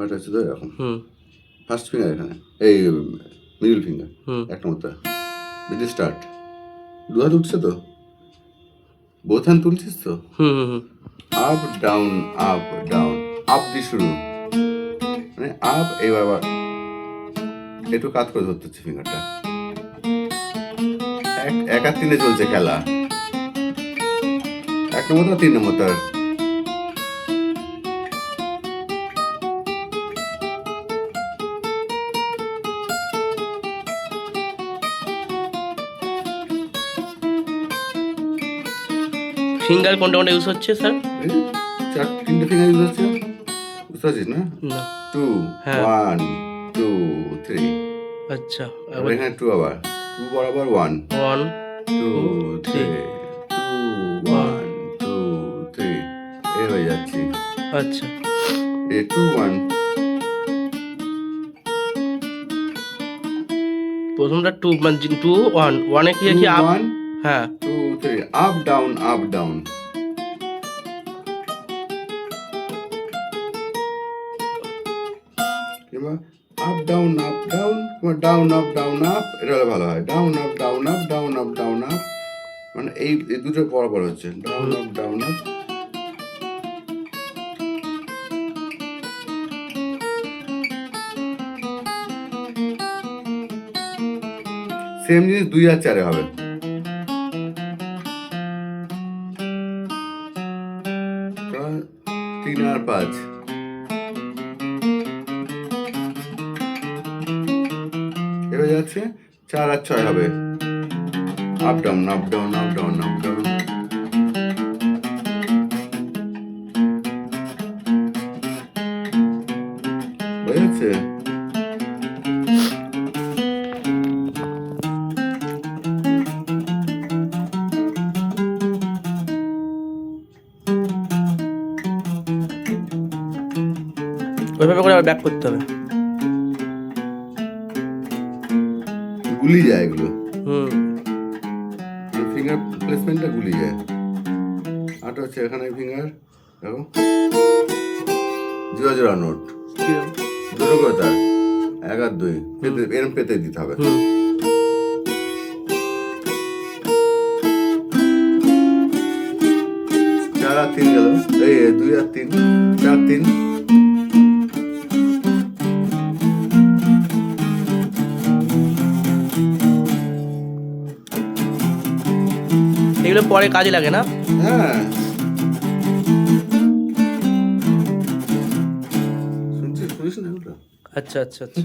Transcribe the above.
ওটা হচ্ছে তো এরকম। ফার্স্ট ফিঙ্গার এখানে, এই মিডল ফিঙ্গার এক নম্বরটা, বিট স্টার্ট। দু হাত উঠছে তো, বোথ হ্যান্ড তুলছিস তো, up down up down, up দিয়ে শুরু, মানে আপ, এবার আবার একটু কাজ করে ধরতে হচ্ছে ফিঙ্গারটা। এক আর তিনে চলছে খেলা, এক নম্বরটা তিন নম্বরটা। ফিঙ্গার কোনটা কোনটা ইউজ হচ্ছে স্যার? তিনটে ফিঙ্গার ইউজ হচ্ছে, বুঝতে পারছিস না? 2 1 2 3। আচ্ছা, এখানে 2 আবার 2 বরাবর 1 1 2 3 2 1 2 3 এই হয়ে যাচ্ছে। আচ্ছা, এই 2 1, প্রথমটা 2 মানে 2 1 1 এ কি কি আপ? 1 হ্যাঁ 2 3 আপ ডাউন আপ ডাউন। কিংবা আপ ডাউন আপ ডাউন, কিংবা ডাউন আপ ডাউন আপ, এটা হলে ভালো হয়। Down up down up down up down up, মানে এই দুটো বরাবর হচ্ছে, down up down up. Same জিনিস 2 আর 4 হবে। 3 আর 5 এবার যাচ্ছে, 4 আর 6 হবে, up down up down up down up down. বুঝেছে? ওইভাবে করে আবার ব্যাক করতে হবে। গুলি যায় এগুলো, ফিঙ্গার প্লেসমেন্টটা গুলি যায়। আরটা হচ্ছে এখানে ফিঙ্গার, দেখো জোড়া জোড়া নোট, দুটো করে তার, 1 আর 2 পেতে, এরম পেতে দিতে হবে। 4 আর 3 গেল, এই 2 আর 3 4 3। এগুলো পরে কাজে লাগে না? হ্যাঁ, শুনছিস, শুনিস না ওটা? আচ্ছা আচ্ছা আচ্ছা।